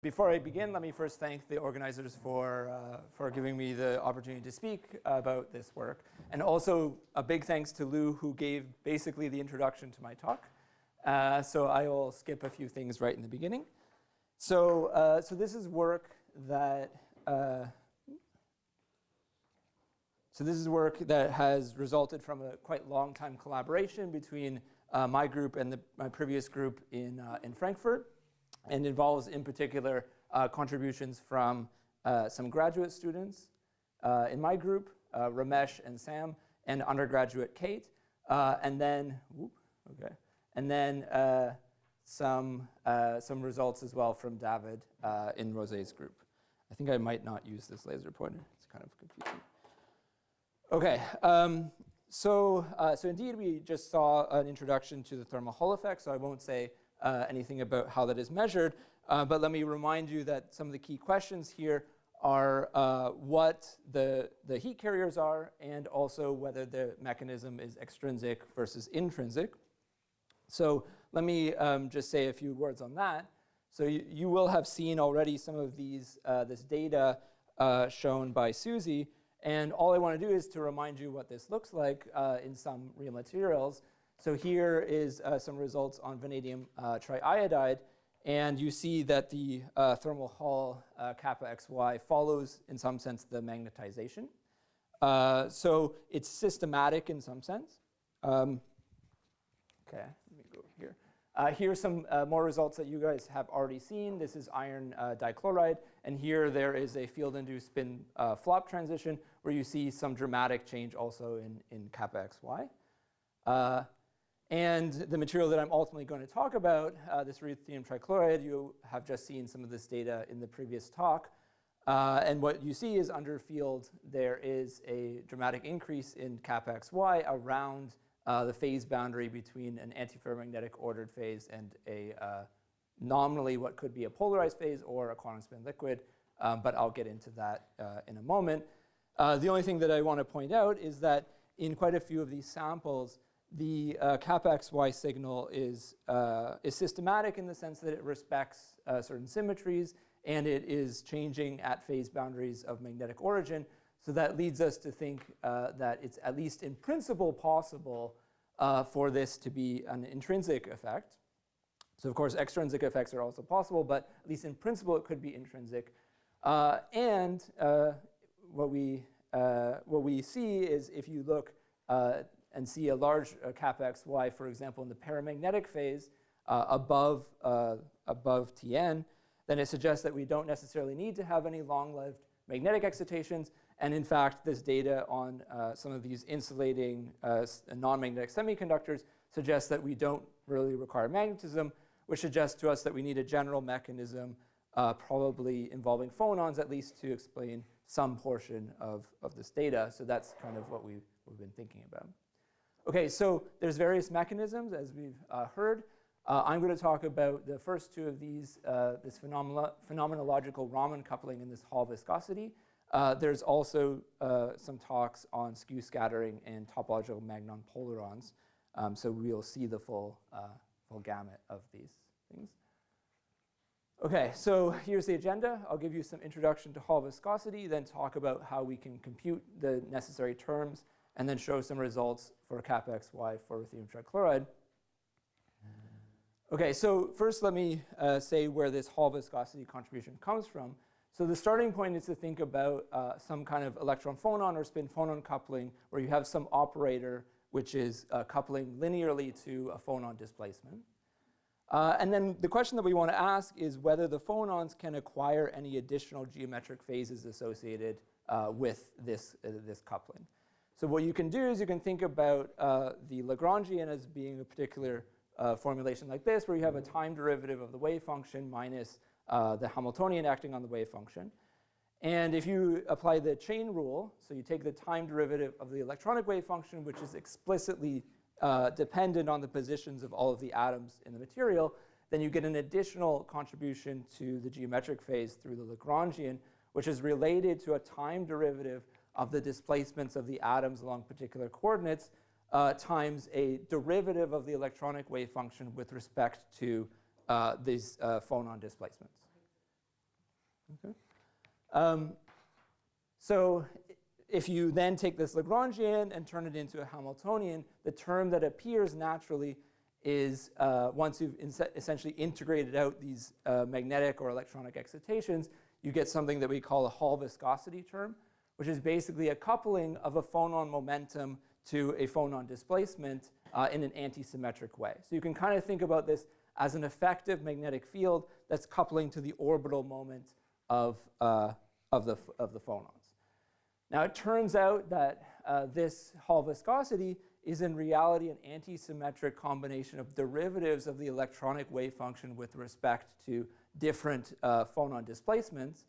Before I begin, let me first thank the organizers for giving me the opportunity to speak about this work. And also a big thanks to Lou, who gave basically the introduction to my talk. So I will skip a few things right in the beginning. So this is work that has resulted from a quite long time collaboration between my group and my previous group in Frankfurt, and involves in particular contributions from some graduate students in my group, Ramesh and Sam, and undergraduate Kate, and then some results as well from David in Rosé's group. I think I might not use this laser pointer. It's kind of confusing. Okay, so indeed we just saw an introduction to the thermal Hall effect, so I won't say anything about how that is measured, but let me remind you that some of the key questions here are what the heat carriers are, and also whether the mechanism is extrinsic versus intrinsic. So let me just say a few words on that. So you will have seen already some of this data shown by Susie, and all I want to do is to remind you what this looks like in some real materials. So here is some results on vanadium triiodide, and you see that the thermal Hall kappa xy follows, in some sense, the magnetization. So it's systematic in some sense. Okay, let me go here. Here's some more results that you guys have already seen. This is iron dichloride, and here there is a field-induced spin flop transition where you see some dramatic change also in kappa xy. And the material that I'm ultimately going to talk about, this ruthenium trichloride, you have just seen some of this data in the previous talk. And what you see is under field, there is a dramatic increase in kappa xy around the phase boundary between an antiferromagnetic ordered phase and a nominally what could be a polarized phase or a quantum spin liquid. But I'll get into that in a moment. The only thing that I want to point out is that in quite a few of these samples, the kappa xy signal is systematic in the sense that it respects certain symmetries, and it is changing at phase boundaries of magnetic origin. So that leads us to think that it's at least in principle possible for this to be an intrinsic effect. So of course extrinsic effects are also possible, but at least in principle it could be intrinsic. And what we see is if you look and see a large kappa xy, for example, in the paramagnetic phase above Tn, then it suggests that we don't necessarily need to have any long-lived magnetic excitations. And in fact, this data on some of these insulating non-magnetic semiconductors suggests that we don't really require magnetism, which suggests to us that we need a general mechanism, probably involving phonons, at least to explain some portion of this data. So that's kind of what we've been thinking about. Okay, so there's various mechanisms, as we've heard. I'm going to talk about the first two of these, this phenomenological Raman coupling and this Hall viscosity. There's also some talks on skew scattering and topological magnon polarons. So we'll see the full gamut of these things. Okay, so here's the agenda. I'll give you some introduction to Hall viscosity, then talk about how we can compute the necessary terms, and then show some results for kappa xy for ruthenium trichloride. Okay, so first let me say where this Hall viscosity contribution comes from. So the starting point is to think about some kind of electron phonon or spin phonon coupling where you have some operator which is coupling linearly to a phonon displacement. And then the question that we want to ask is whether the phonons can acquire any additional geometric phases associated with this coupling. So what you can do is you can think about the Lagrangian as being a particular formulation like this, where you have a time derivative of the wave function minus the Hamiltonian acting on the wave function. And if you apply the chain rule, so you take the time derivative of the electronic wave function, which is explicitly dependent on the positions of all of the atoms in the material, then you get an additional contribution to the geometric phase through the Lagrangian, which is related to a time derivative of the displacements of the atoms along particular coordinates times a derivative of the electronic wave function with respect to these phonon displacements. Okay. So if you then take this Lagrangian and turn it into a Hamiltonian, the term that appears naturally is, once you've essentially integrated out these magnetic or electronic excitations, you get something that we call a Hall viscosity term, which is basically a coupling of a phonon momentum to a phonon displacement in an antisymmetric way. So you can kind of think about this as an effective magnetic field that's coupling to the orbital moment of the phonons. Now it turns out that this Hall viscosity is in reality an antisymmetric combination of derivatives of the electronic wave function with respect to different phonon displacements.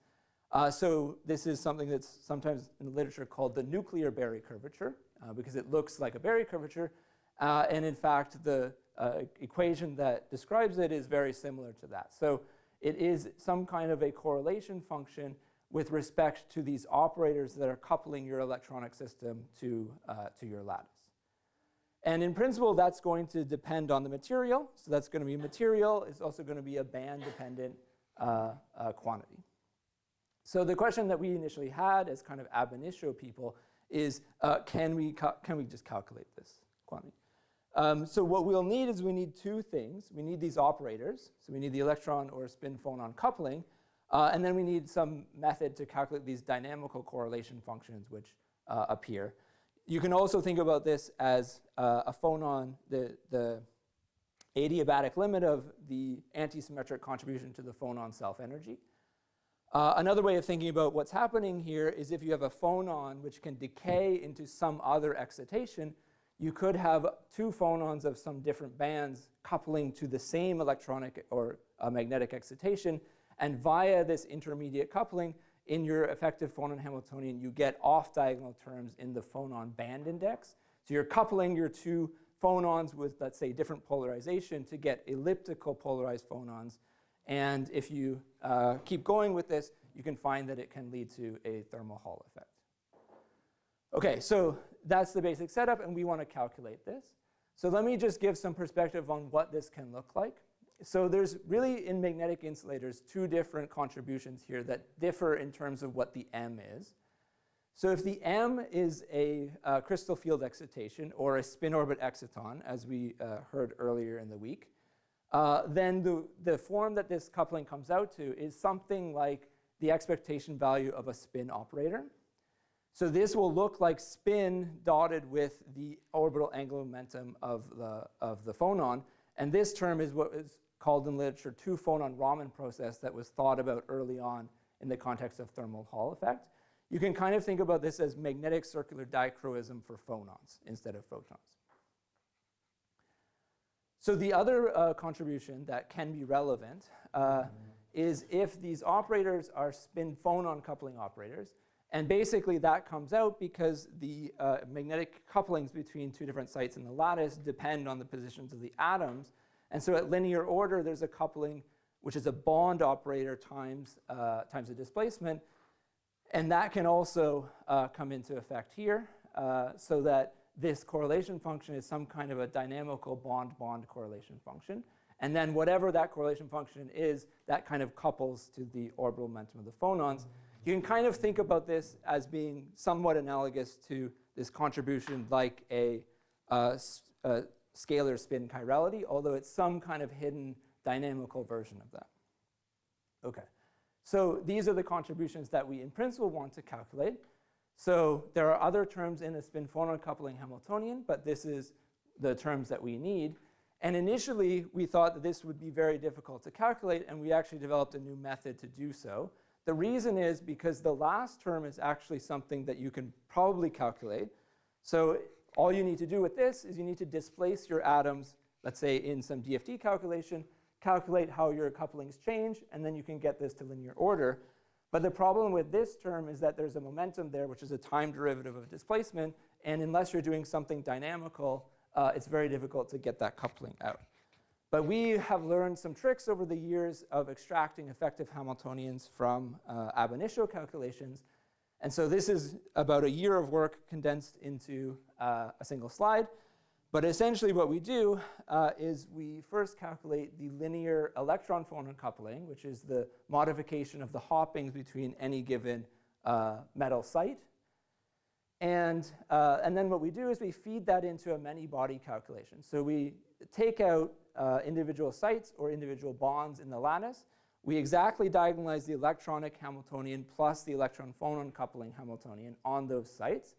So this is something that's sometimes in the literature called the nuclear Berry curvature, because it looks like a Berry curvature. And in fact, the equation that describes it is very similar to that. So it is some kind of a correlation function with respect to these operators that are coupling your electronic system to your lattice. And in principle, that's going to depend on the material. So that's going to be material. It's also going to be a band-dependent quantity. So the question that we initially had as kind of ab initio people is, can we just calculate this quantity? So what we'll need is we need two things. We need these operators. So we need the electron or spin phonon coupling. And then we need some method to calculate these dynamical correlation functions which appear. You can also think about this as a phonon, the adiabatic limit of the antisymmetric contribution to the phonon self-energy. Another way of thinking about what's happening here is if you have a phonon which can decay into some other excitation, you could have two phonons of some different bands coupling to the same electronic or magnetic excitation. And via this intermediate coupling, in your effective phonon Hamiltonian, you get off-diagonal terms in the phonon band index. So you're coupling your two phonons with, let's say, different polarization to get elliptical polarized phonons. And if you keep going with this, you can find that it can lead to a thermal Hall effect. OK, so that's the basic setup, and we want to calculate this. So let me just give some perspective on what this can look like. So there's really, in magnetic insulators, two different contributions here that differ in terms of what the M is. So if the M is a crystal field excitation or a spin orbit exciton, as we heard earlier in the week, then the form that this coupling comes out to is something like the expectation value of a spin operator. So this will look like spin dotted with the orbital angular momentum of the phonon. And this term is what is called in literature two-phonon Raman process that was thought about early on in the context of thermal Hall effect. You can kind of think about this as magnetic circular dichroism for phonons instead of photons. So the other contribution that can be relevant is if these operators are spin phonon coupling operators. And basically that comes out because the magnetic couplings between two different sites in the lattice depend on the positions of the atoms. And so at linear order, there's a coupling which is a bond operator times the displacement. And that can also come into effect here, so that this correlation function is some kind of a dynamical bond-bond correlation function. And then whatever that correlation function is, that kind of couples to the orbital momentum of the phonons. You can kind of think about this as being somewhat analogous to this contribution like a scalar spin chirality, although it's some kind of hidden dynamical version of that. OK, so these are the contributions that we in principle want to calculate. So there are other terms in a spin phonon coupling Hamiltonian, but this is the terms that we need. And initially, we thought that this would be very difficult to calculate, and we actually developed a new method to do so. The reason is because the last term is actually something that you can probably calculate. So all you need to do with this is you need to displace your atoms, let's say in some DFT calculation, calculate how your couplings change, and then you can get this to linear order. But the problem with this term is that there's a momentum there, which is a time derivative of displacement. And unless you're doing something dynamical, it's very difficult to get that coupling out. But we have learned some tricks over the years of extracting effective Hamiltonians from ab initio calculations. And so this is about a year of work condensed into a single slide. But essentially what we do is we first calculate the linear electron-phonon coupling, which is the modification of the hoppings between any given metal site. And then what we do is we feed that into a many-body calculation. So we take out individual sites or individual bonds in the lattice. We exactly diagonalize the electronic Hamiltonian plus the electron-phonon coupling Hamiltonian on those sites.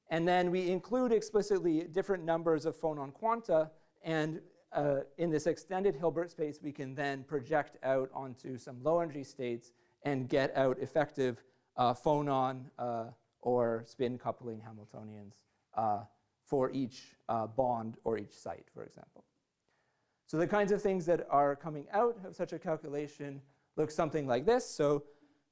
And then we include explicitly different numbers of phonon quanta. And in this extended Hilbert space, we can then project out onto some low-energy states and get out effective phonon or spin coupling Hamiltonians for each bond or each site, for example. So the kinds of things that are coming out of such a calculation look something like this. So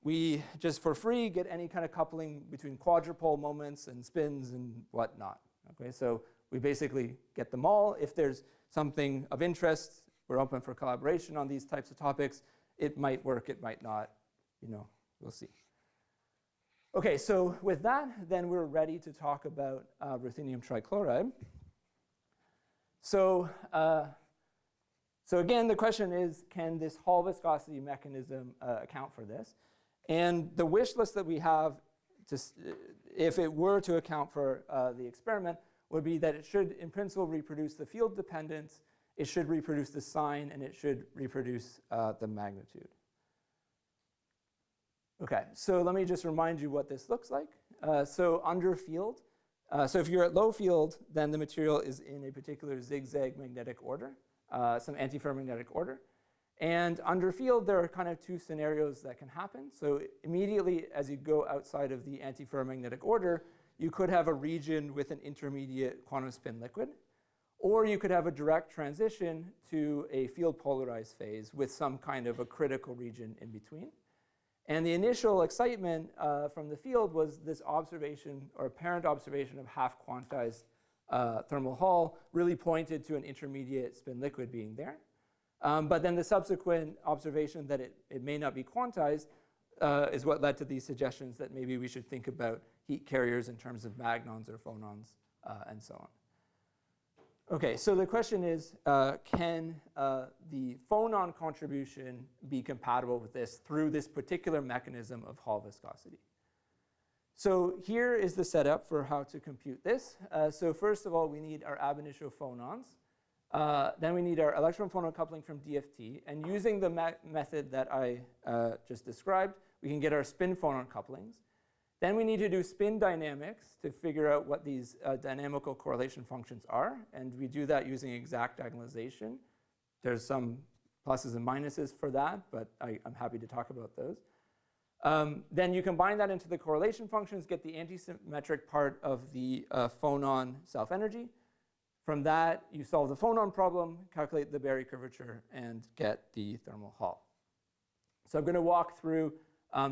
we, just for free, get any kind of coupling between quadrupole moments and spins and whatnot. Okay, so we basically get them all. If there's something of interest, we're open for collaboration on these types of topics. It might work, it might not, we'll see. Okay, so with that, then we're ready to talk about ruthenium trichloride. So again, the question is, can this Hall viscosity mechanism account for this? And the wish list that we have, if it were to account for the experiment, would be that it should, in principle, reproduce the field dependence, it should reproduce the sign, and it should reproduce the magnitude. Okay, so let me just remind you what this looks like. So under field, so if you're at low field, then the material is in a particular zigzag magnetic order, some antiferromagnetic order. And under field, there are kind of two scenarios that can happen. So immediately as you go outside of the antiferromagnetic order, you could have a region with an intermediate quantum spin liquid, or you could have a direct transition to a field polarized phase with some kind of a critical region in between. And the initial excitement from the field was this observation, or apparent observation, of half-quantized thermal Hall really pointed to an intermediate spin liquid being there. But then the subsequent observation that it may not be quantized is what led to these suggestions that maybe we should think about heat carriers in terms of magnons or phonons and so on. Okay, so the question is, can the phonon contribution be compatible with this through this particular mechanism of Hall viscosity? So here is the setup for how to compute this. So first of all, we need our ab initio phonons. Then we need our electron-phonon coupling from DFT. And using the method that I just described, we can get our spin-phonon couplings. Then we need to do spin dynamics to figure out what these dynamical correlation functions are. And we do that using exact diagonalization. There's some pluses and minuses for that, but I'm happy to talk about those. Then you combine that into the correlation functions, get the antisymmetric part of the phonon self-energy. From that, you solve the phonon problem, calculate the Berry curvature, and get the thermal Hall. So I'm going to walk through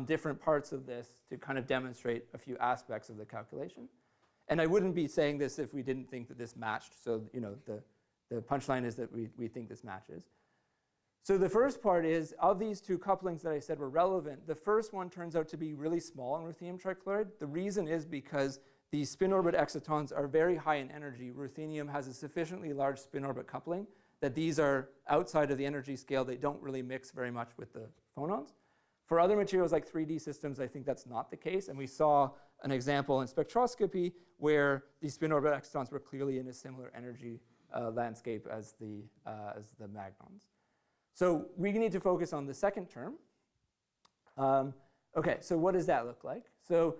different parts of this to kind of demonstrate a few aspects of the calculation. And I wouldn't be saying this if we didn't think that this matched. So the punchline is that we think this matches. So the first part is, of these two couplings that I said were relevant, the first one turns out to be really small in ruthenium trichloride. The reason is because the spin orbit excitons are very high in energy. Ruthenium has a sufficiently large spin orbit coupling that these are outside of the energy scale. They don't really mix very much with the phonons. For other materials like 3D systems, I think that's not the case. And we saw an example in spectroscopy where the spin orbit excitons were clearly in a similar energy landscape as the magnons. So we need to focus on the second term. Okay, so what does that look like? So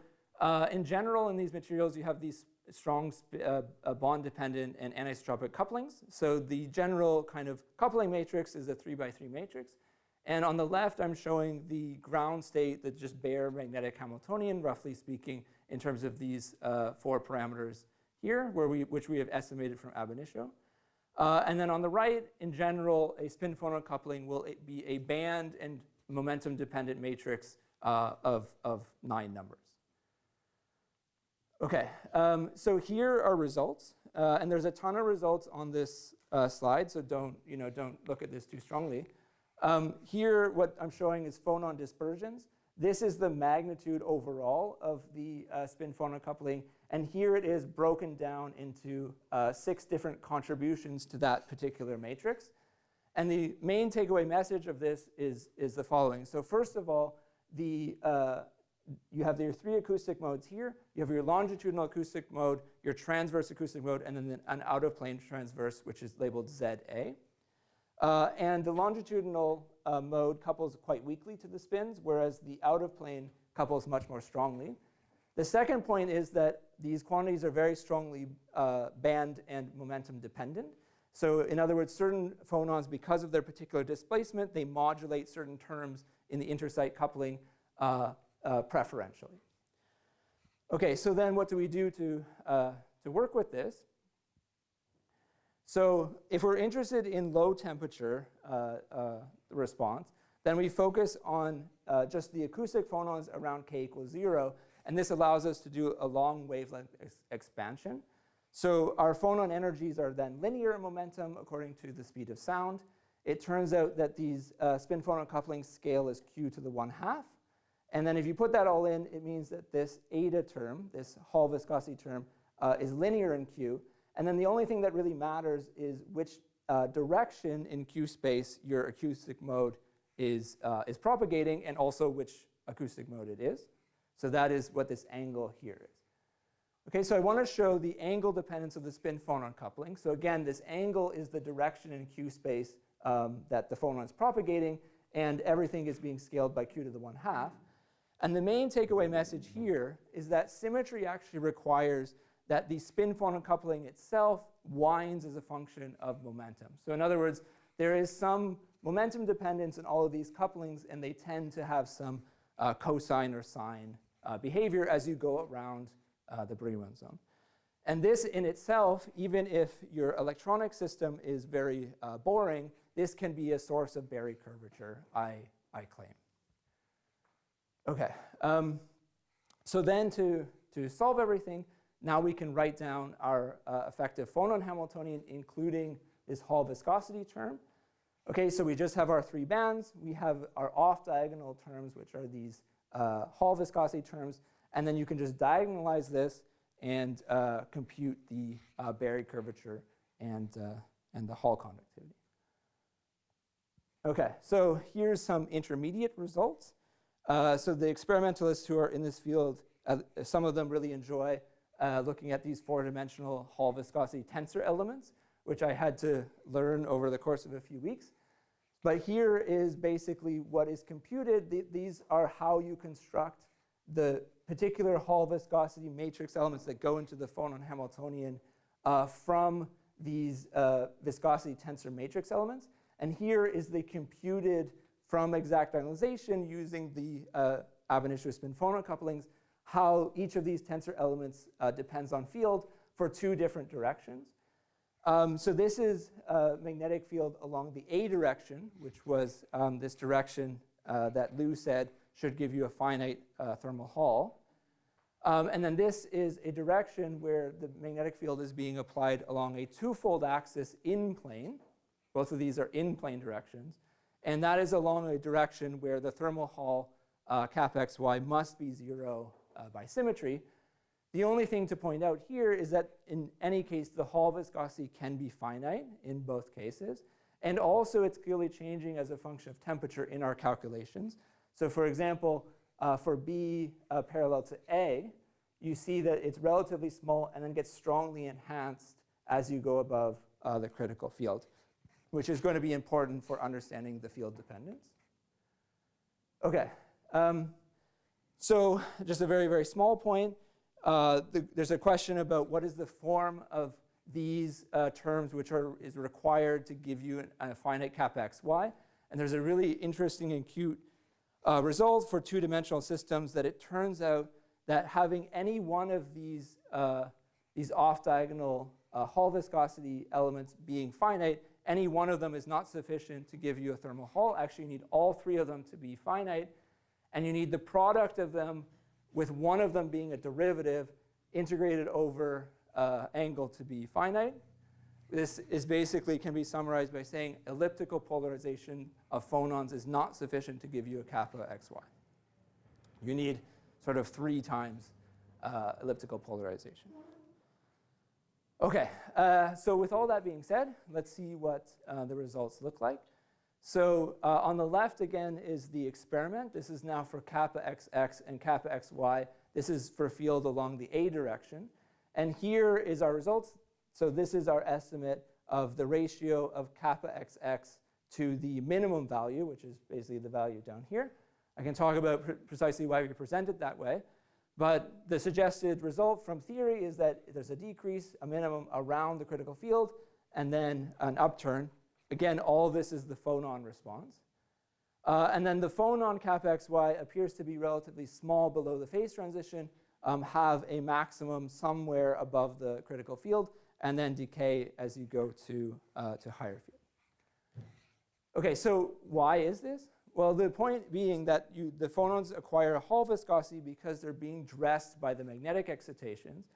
in general, in these materials, you have these strong bond-dependent and anisotropic couplings. So the general kind of coupling matrix is a 3x3 matrix. And on the left, I'm showing the ground state, the just bare magnetic Hamiltonian, roughly speaking, in terms of these 4 parameters here, which we have estimated from ab initio. And then on the right, in general, a spin-phonon coupling will be a band and momentum-dependent matrix of 9 numbers. Okay, so here are results, and there's a ton of results on this slide, so don't look at this too strongly. Here, what I'm showing is phonon dispersions. This is the magnitude overall of the spin-phonon coupling, and here it is broken down into 6 different contributions to that particular matrix. And the main takeaway message of this is the following. So first of all, you have your 3 acoustic modes here. You have your longitudinal acoustic mode, your transverse acoustic mode, and then an out-of-plane transverse, which is labeled ZA. And the longitudinal mode couples quite weakly to the spins, whereas the out-of-plane couples much more strongly. The second point is that these quantities are very strongly band and momentum dependent. So in other words, certain phonons, because of their particular displacement, they modulate certain terms in the intersite coupling preferentially. Okay, so then what do we do to work with this? So if we're interested in low temperature response, then we focus on just the acoustic phonons around k equals 0, and this allows us to do a long wavelength expansion. So our phonon energies are then linear in momentum according to the speed of sound. It turns out that these spin-phonon coupling scale as q to the 1/2. And then if you put that all in, it means that this eta term, this Hall viscosity term, is linear in q. And then the only thing that really matters is which direction in q space your acoustic mode is propagating, and also which acoustic mode it is. So that is what this angle here is. Okay, so I want to show the angle dependence of the spin-phonon coupling. So again, this angle is the direction in q space that the phonon is propagating, and everything is being scaled by q to the 1/2. And the main takeaway message here is that symmetry actually requires that the spin-phonon coupling itself winds as a function of momentum. So in other words, there is some momentum dependence in all of these couplings, and they tend to have some cosine or sine behavior as you go around the Brillouin zone. And this in itself, even if your electronic system is very boring, this can be a source of Berry curvature, I claim. Okay, so then to solve everything, now we can write down our effective phonon Hamiltonian, including this Hall viscosity term. Okay, so we just have our 3 bands. We have our off-diagonal terms, which are these Hall viscosity terms. And then you can just diagonalize this and compute the Berry curvature and the Hall conductivity. Okay, so here's some intermediate results. So the experimentalists who are in this field, some of them really enjoy looking at these 4-dimensional Hall viscosity tensor elements, which I had to learn over the course of a few weeks. But here is basically what is computed. These are how you construct the particular Hall viscosity matrix elements that go into the phonon Hamiltonian from these viscosity tensor matrix elements. And here is the computed from exact diagonalization using the ab initio spin-phonon couplings, how each of these tensor elements depends on field for 2 different directions. So this is a magnetic field along the A direction, which was this direction that Lou said should give you a finite thermal Hall. And then this is a direction where the magnetic field is being applied along a 2-fold axis in plane. Both of these are in plane directions. And that is along a direction where the thermal Hall cap xy must be 0 by symmetry. The only thing to point out here is that in any case, the Hall viscosity can be finite in both cases. And also, it's clearly changing as a function of temperature in our calculations. So for example, for B parallel to A, you see that it's relatively small and then gets strongly enhanced as you go above the critical field, which is going to be important for understanding the field dependence. Okay, so just a very, very small point. There's a question about what is the form of these terms which is required to give you a finite cap xy. And there's a really interesting and cute result for 2-dimensional systems that it turns out that having any one of these off-diagonal Hall viscosity elements being finite, any one of them is not sufficient to give you a thermal Hall. Actually, you need all 3 of them to be finite, and you need the product of them with one of them being a derivative integrated over angle to be finite. This is basically can be summarized by saying elliptical polarization of phonons is not sufficient to give you a kappa xy. You need sort of 3 times elliptical polarization. Okay, so with all that being said, let's see what the results look like. So on the left, again, is the experiment. This is now for kappa xx and kappa xy. This is for field along the A direction. And here is our results. So this is our estimate of the ratio of kappa xx to the minimum value, which is basically the value down here. I can talk about precisely why we present it that way. But the suggested result from theory is that there's a decrease, a minimum around the critical field, and then an upturn. Again, all this is the phonon response. And then the phonon kappa xy appears to be relatively small below the phase transition, have a maximum somewhere above the critical field, and then decay as you go to higher field. Okay, so why is this? Well, the point being that the phonons acquire a Hall viscosity because they're being dressed by the magnetic excitations.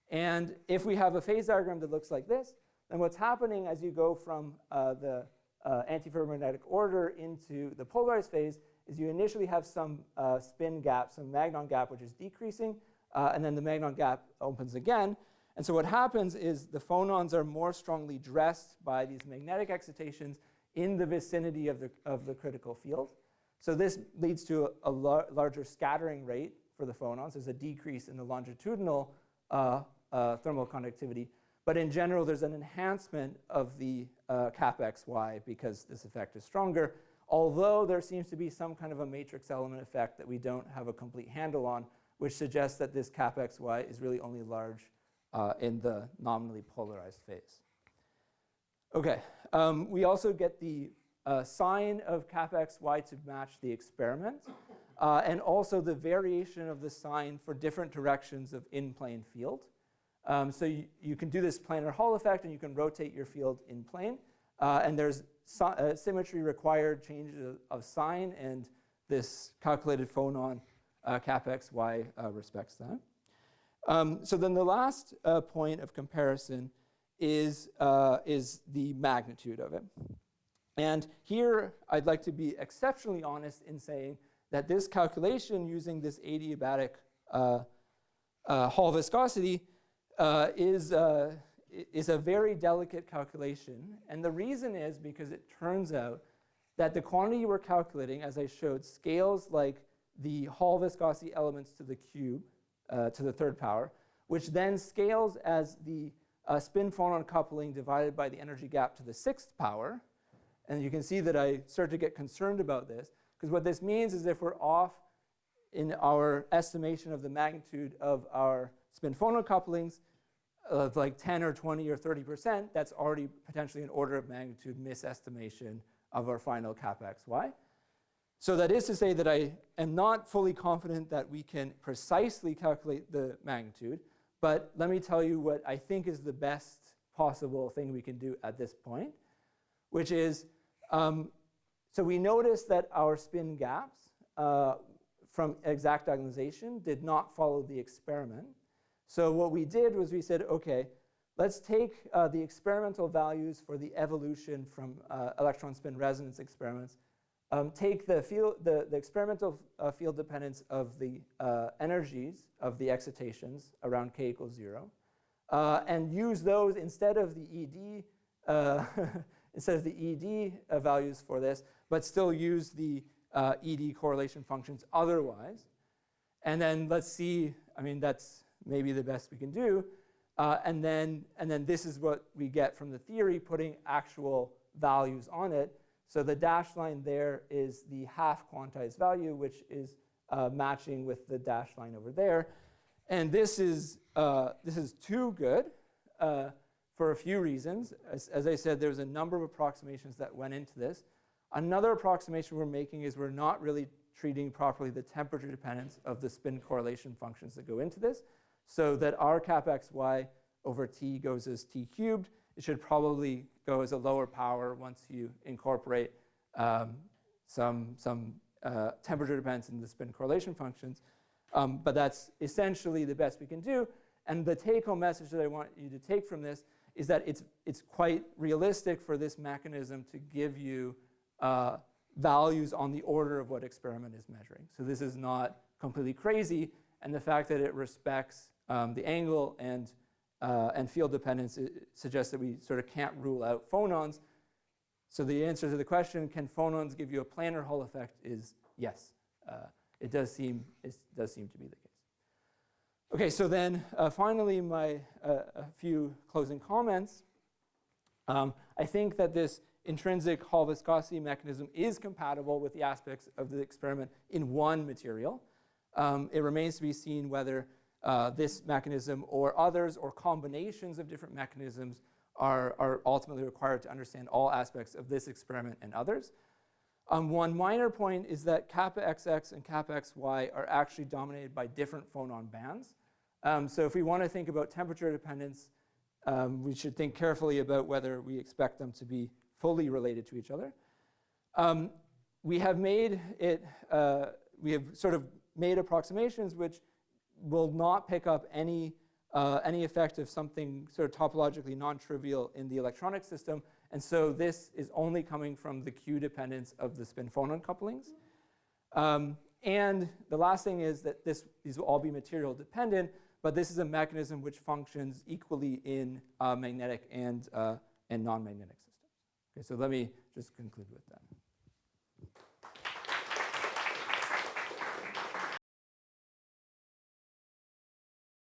And if we have a phase diagram that looks like this, then what's happening as you go from the antiferromagnetic order into the polarized phase is you initially have some spin gap, some magnon gap, which is decreasing, and then the magnon gap opens again. And so what happens is the phonons are more strongly dressed by these magnetic excitations in the vicinity of the critical field. So this leads to a larger scattering rate for the phonons. There's a decrease in the longitudinal thermal conductivity. But in general, there's an enhancement of the kappa xy because this effect is stronger, although there seems to be some kind of a matrix element effect that we don't have a complete handle on, which suggests that this kappa xy is really only large in the nominally polarized phase. Okay, we also get the sign of kappa xy to match the experiment, and also the variation of the sign for different directions of in-plane field. So you can do this planar Hall effect, and you can rotate your field in plane. And there's symmetry required changes of sign, and this calculated phonon kappa xy respects that. So then the last point of comparison is the magnitude of it. And here I'd like to be exceptionally honest in saying that this calculation using this adiabatic Hall viscosity is a very delicate calculation. And the reason is because it turns out that the quantity we're calculating, as I showed, scales like the Hall viscosity elements to the cube, to the third power, which then scales as the spin phonon coupling divided by the energy gap to the sixth power. And you can see that I start to get concerned about this, because what this means is if we're off in our estimation of the magnitude of our spin phonon couplings of like 10 or 20 or 30%, that's already potentially an order of magnitude misestimation of our final kappa xy. So that is to say that I am not fully confident that we can precisely calculate the magnitude, but let me tell you what I think is the best possible thing we can do at this point, which is, so we noticed that our spin gaps from exact diagonalization did not follow the experiment. So what we did was we said, okay, let's take the experimental values for the evolution from electron spin resonance experiments, take the experimental field dependence of the energies of the excitations around k equals 0, and use those instead of the ED values for this, but still use the ED correlation functions otherwise. And then let's see, I mean, that's maybe the best we can do. And then this is what we get from the theory, putting actual values on it. So the dashed line there is the half quantized value, which is matching with the dashed line over there. And this is too good for a few reasons. As I said, there's a number of approximations that went into this. Another approximation we're making is we're not really treating properly the temperature dependence of the spin correlation functions that go into this, so that our kappa xy over t goes as t cubed. It should probably go as a lower power once you incorporate some temperature dependence in the spin correlation functions. But that's essentially the best we can do. And the take-home message that I want you to take from this is that it's quite realistic for this mechanism to give you values on the order of what experiment is measuring. So this is not completely crazy, and the fact that it respects the angle and field dependence suggests that we sort of can't rule out phonons. So the answer to the question, can phonons give you a planar Hall effect, is yes. It does seem to be the case. Okay, so then finally, a few closing comments. I think that this intrinsic Hall viscosity mechanism is compatible with the aspects of the experiment in one material. It remains to be seen whether this mechanism or others or combinations of different mechanisms are ultimately required to understand all aspects of this experiment and others. One minor point is that kappa XX and kappa XY are actually dominated by different phonon bands. So if we want to think about temperature dependence, we should think carefully about whether we expect them to be fully related to each other. We have sort of made approximations which will not pick up any effect of something sort of topologically non-trivial in the electronic system. And so this is only coming from the Q dependence of the spin-phonon couplings. And the last thing is that these will all be material dependent, but this is a mechanism which functions equally in magnetic and non-magnetic systems. Okay, so let me just conclude with that.